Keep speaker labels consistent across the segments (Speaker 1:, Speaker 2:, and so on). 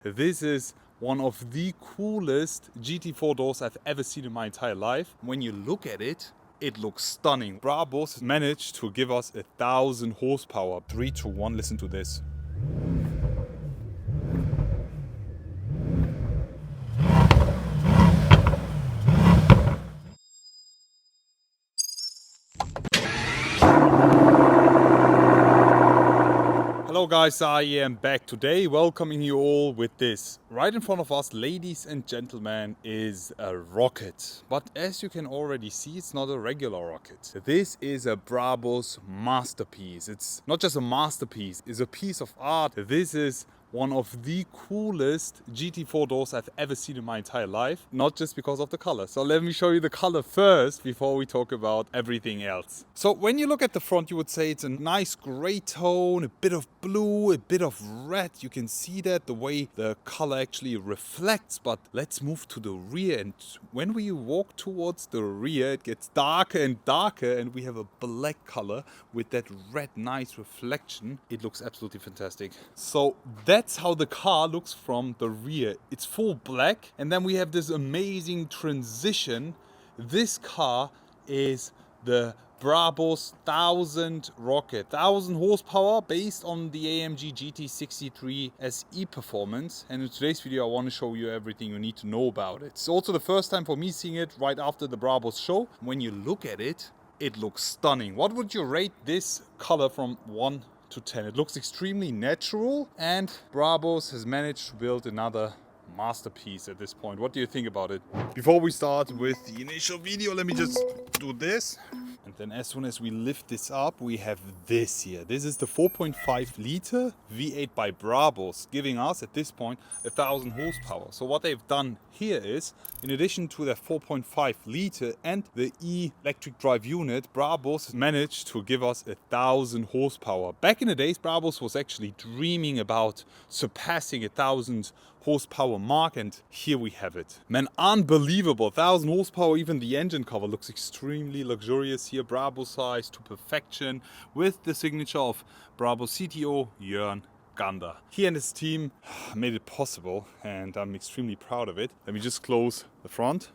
Speaker 1: This is one of the coolest GT4 doors I've ever seen in my entire life. When you look at it, it looks stunning. Brabus managed to give us 1,000 horsepower. 3 to 1, listen to this. Hello guys, I am back today, welcoming you all with this. Right in front of us, ladies and gentlemen, is a rocket. But as you can already see, it's not a regular rocket. This is a Brabus masterpiece. It's not just a masterpiece, it's a piece of art. This is one of the coolest GT4 doors I've ever seen in my entire life, not just because of the color. So let me show you the color first before we talk about everything else. So when you look at the front, you would say it's a nice gray tone, a bit of blue, a bit of red. You can see that the way the color actually reflects. But let's move to the rear, and when we walk towards the rear, it gets darker and darker, and we have a black color with that red nice reflection. It looks absolutely fantastic. So that's how the car looks from the rear. It's full black, and then we have this amazing transition. This car is the Brabus 1000 Rocket, 1000 horsepower based on the AMG GT63 S E Performance. And in today's video, I want to show you everything you need to know about it. It's also the first time for me seeing it right after the Brabus show. When you look at it, it looks stunning. What would you rate this color from 1 to 10? It looks extremely natural, and Brabus has managed to build another masterpiece at this point. What do you think about it? Before we start with the initial video, let me just do this. And then as soon as we lift this up, we have this here. This is the 4.5 liter V8 by Brabus, giving us at this point 1,000 horsepower. So what they've done here is, in addition to the 4.5 liter and the electric drive unit, Brabus managed to give us 1,000 horsepower. Back in the days, Brabus was actually dreaming about surpassing 1,000 horsepower mark, and here we have it. Man, unbelievable. 1,000 horsepower. Even the engine cover looks extremely luxurious here, Brabus size to perfection, with the signature of Brabus CTO Jörn Gander. He and his team made it possible, and I'm extremely proud of it. Let me just close the front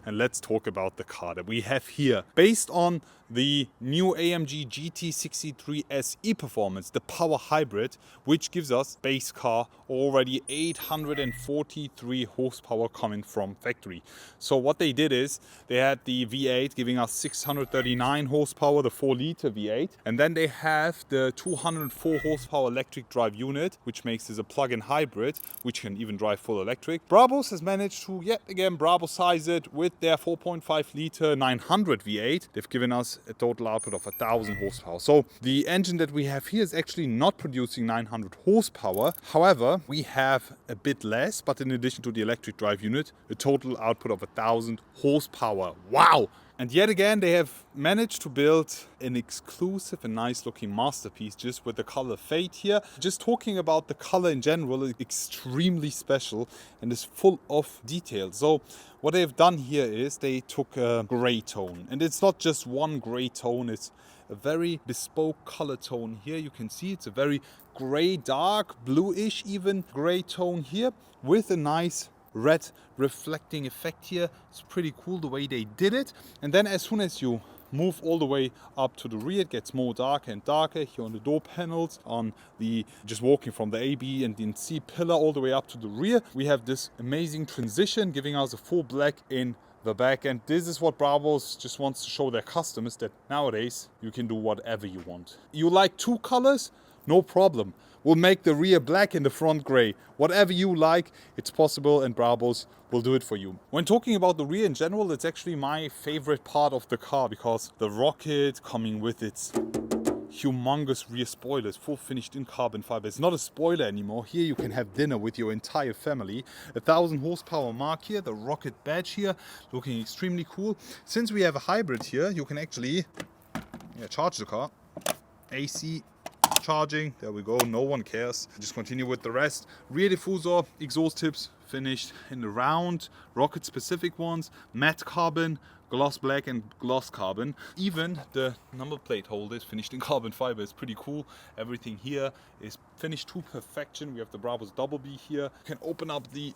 Speaker 1: and let's talk about the car that we have here. Based on the new AMG GT63 S E Performance, the power hybrid, which gives us base car already 843 horsepower coming from factory. So what they did is, they had the V8 giving us 639 horsepower, the 4 liter V8, and then they have the 204 horsepower electric drive unit, which makes this a plug-in hybrid, which can even drive full electric. Brabus has managed to yet again Brabus size it with their 4.5 liter 900 V8. They've given us a total output of 1,000 horsepower. So the engine that we have here is actually not producing 900 horsepower. However, we have a bit less, but in addition to the electric drive unit, a total output of 1,000 horsepower. Wow! And yet again, they have managed to build an exclusive and nice looking masterpiece just with the color fade here. Just talking about the color in general, is extremely special and is full of details. So what they've done here is they took a gray tone, and it's not just one gray tone, it's a very bespoke color tone here. You can see it's a very gray, dark, bluish even gray tone here with a nice red reflecting effect here. It's pretty cool the way they did it. And then as soon as you move all the way up to the rear, it gets more darker and darker here on the door panels, on the just walking from the A, B and the C pillar all the way up to the rear. We have this amazing transition giving us a full black in the back, and this is what Brabus just wants to show their customers, that nowadays you can do whatever you want. You like 2 colors? No problem. We'll make the rear black and the front gray. Whatever you like, it's possible, and Brabus will do it for you. When talking about the rear in general, it's actually my favorite part of the car, because the Rocket coming with its humongous rear spoilers, full finished in carbon fiber. It's not a spoiler anymore. Here you can have dinner with your entire family. 1,000 horsepower mark here, the Rocket badge here, looking extremely cool. Since we have a hybrid here, you can actually charge the car. AC charging. There we go, no one cares. Just continue with the rest. Rear diffuser, exhaust tips finished in the round, rocket specific ones, matte carbon, gloss black and gloss carbon. Even the number plate holder is finished in carbon fiber. It's pretty cool. Everything here is finished to perfection. We have the Brabus Double B here. You can open up the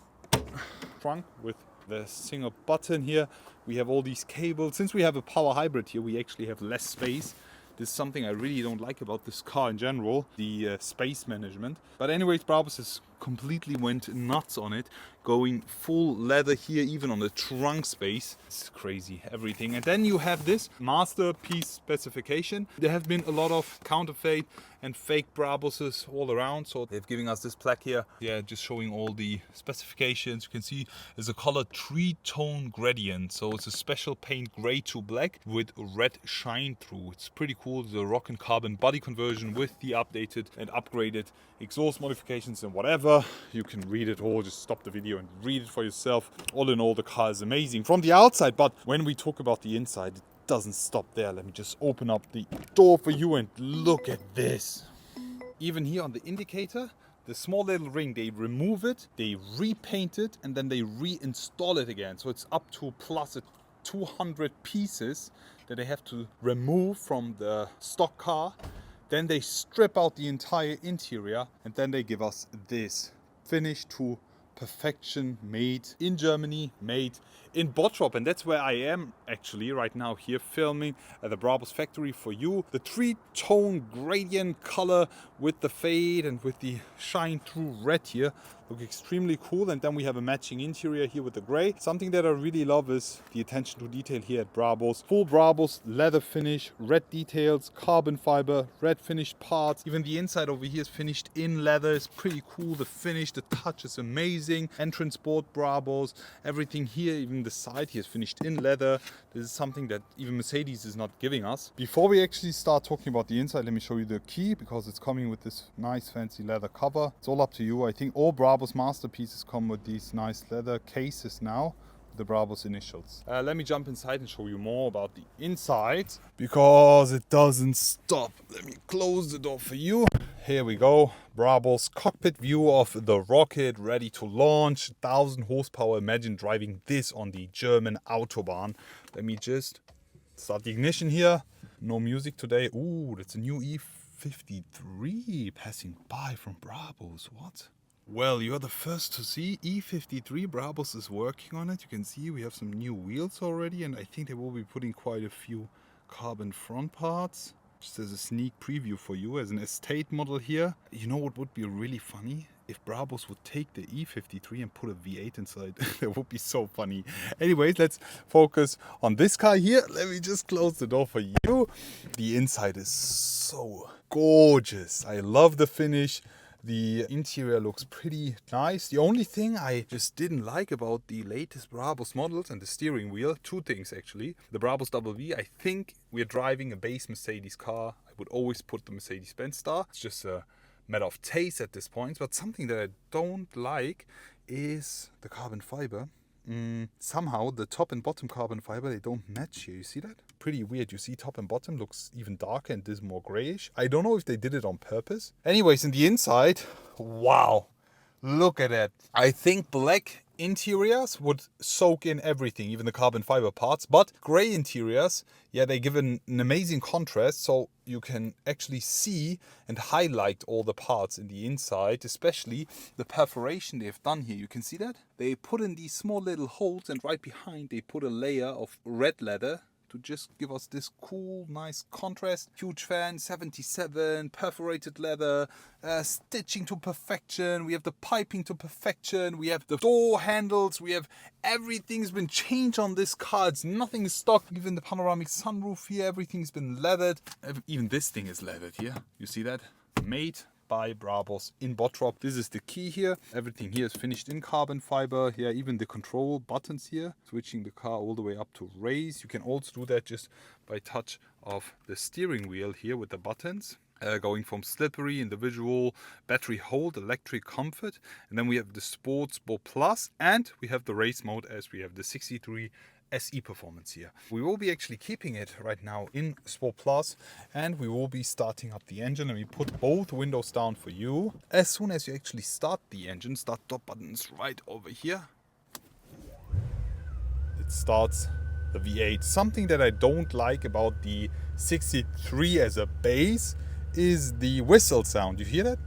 Speaker 1: trunk with the single button here. We have all these cables. Since we have a power hybrid here, we actually have less space. This is something I really don't like about this car in general, the space management. But anyways, Brabus has completely went nuts on it, going full leather here, even on the trunk space. It's crazy, everything. And then you have this masterpiece specification. There have been a lot of counterfeit and fake Brabuses all around, so they've given us this plaque here, yeah, just showing all the specifications. You can see there's a color 3-tone gradient, so it's a special paint gray to black with red shine through. It's pretty cool. The rock and carbon body conversion with the updated and upgraded exhaust modifications and whatever. You can read it all, just stop the video and read it for yourself. All in all, the car is amazing from the outside, but when we talk about the inside, it doesn't stop there. Let me just open up the door for you and look at this. Even here on the indicator, the small little ring, they remove it, they repaint it, and then they reinstall it again. So it's up to plus 200 pieces that they have to remove from the stock car. Then they strip out the entire interior, and then they give us this finished to perfection, made in Germany, made in Bottrop. And that's where I am actually right now, here filming at the Brabus factory for you. The 3-tone gradient color with the fade and with the shine through red here look extremely cool. And then we have a matching interior here with the gray. Something that I really love is the attention to detail here at Brabus. Full Brabus leather finish, red details, carbon fiber, red finished parts. Even the inside over here is finished in leather. It's pretty cool. The finish, the touch is amazing. Entrance board Brabus, everything here, even the side here is finished in leather. This is something that even Mercedes is not giving us. Before we actually start talking about the inside, let me show you the key, because it's coming with this nice fancy leather cover. It's all up to you. I think all Brabus Masterpieces come with these nice leather cases now, the Brabus initials. Let me jump inside and show you more about the inside, because it doesn't stop. Let me close the door for you. Here we go. Brabus cockpit view of the Rocket, ready to launch. 1000 horsepower. Imagine driving this on the German Autobahn. Let me just start the ignition here. No music today. Ooh, that's a new E53 passing by from Brabus. What? Well, you're the first to see. E53, Brabus is working on it. You can see we have some new wheels already, and I think they will be putting quite a few carbon front parts. Just as a sneak preview for you, as an estate model here. You know what would be really funny? If Brabus would take the E53 and put a V8 inside. That would be so funny. Anyways, let's focus on this car here. Let me just close the door for you. The inside is so gorgeous. I love the finish. The interior looks pretty nice. The only thing I just didn't like about the latest Brabus models and the steering wheel, two things actually. The Brabus Double B, I think we're driving a base Mercedes car. I would always put the Mercedes-Benz star. It's just a matter of taste at this point. But something that I don't like is the carbon fiber. Somehow the top and bottom carbon fiber, they don't match here. You see that? Pretty weird. You see top and bottom looks even darker and this is more grayish. I don't know if they did it on purpose. Anyways, in the inside, wow, look at that. I think black interiors would soak in everything, even the carbon fiber parts, but gray interiors, yeah, they give an amazing contrast, so you can actually see and highlight all the parts in the inside, especially the perforation they've done here. You can see that? They put in these small little holes, and right behind they put a layer of red leather to just give us this cool, nice contrast. Huge fan, 77, perforated leather, stitching to perfection. We have the piping to perfection. We have the door handles. We have everything's been changed on this car. It's nothing is stock. Even the panoramic sunroof here, everything's been leathered. Even this thing is leathered here. You see that? Made by Brabus in Bottrop. This is the key here. Everything here is finished in carbon fiber. Yeah, even the control buttons here, switching the car all the way up to race. You can also do that just by touch of the steering wheel here with the buttons. Going from slippery, individual, battery hold, electric comfort. And then we have the Sports Mode Plus, and we have the race mode, as we have the 63 SE Performance here. We will be actually keeping it right now in Sport Plus, and we will be starting up the engine, and we put both windows down for you. As soon as you actually start the engine, start top button is right over here. It starts the V8. Something that I don't like about the 63 as a base is the whistle sound. You hear that?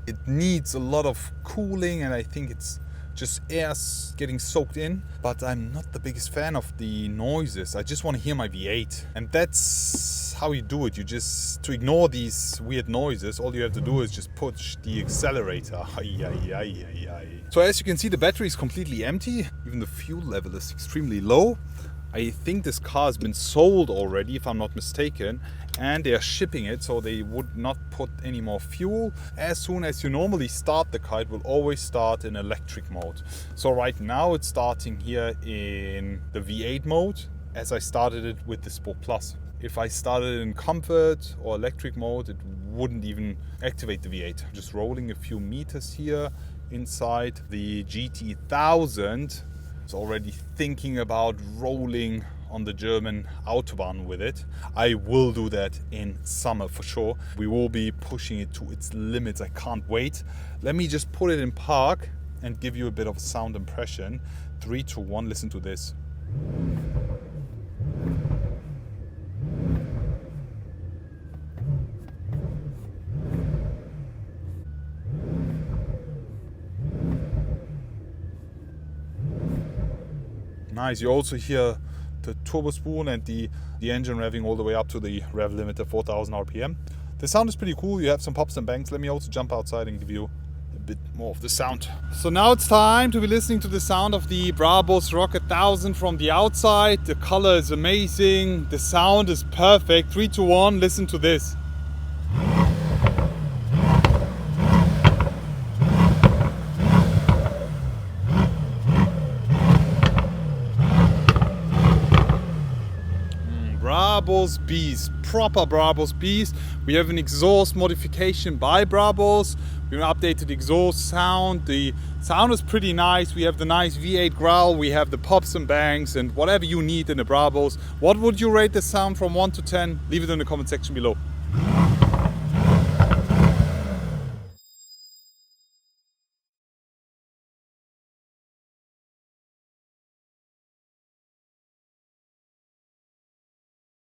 Speaker 1: It needs a lot of cooling, and I think it's just air getting soaked in, but I'm not the biggest fan of the noises. I just want to hear my V8, and that's how you do it. You just, to ignore these weird noises, all you have to do is just push the accelerator. So as you can see, the battery is completely empty. Even the fuel level is extremely low. I think this car has been sold already, if I'm not mistaken, and they are shipping it, so they would not put any more fuel. As soon as you normally start the car, it will always start in electric mode. So right now it's starting here in the V8 mode, as I started it with the Sport Plus. If I started it in comfort or electric mode, it wouldn't even activate the V8. Just rolling a few meters here inside the GT1000. Already thinking about rolling on the German Autobahn with it. I will do that in summer for sure. We will be pushing it to its limits. I can't wait. Let me just put it in park and give you a bit of a sound impression. 3, 2, 1, listen to this. Nice. You also hear the turbo spoon and the engine revving all the way up to the rev limit of 4000 RPM. The sound is pretty cool. You have some pops and bangs. Let me also jump outside and give you a bit more of the sound. So now it's time to be listening to the sound of the Brabus Rocket 1000 from the outside. The color is amazing. The sound is perfect. 3, 2, 1, listen to this. Brabus Beast, proper Brabus Beast. We have an exhaust modification by Brabus. We updated the exhaust sound. The sound is pretty nice. We have the nice V8 growl. We have the pops and bangs and whatever you need in the Brabus. What would you rate the sound from 1 to 10? Leave it in the comment section below.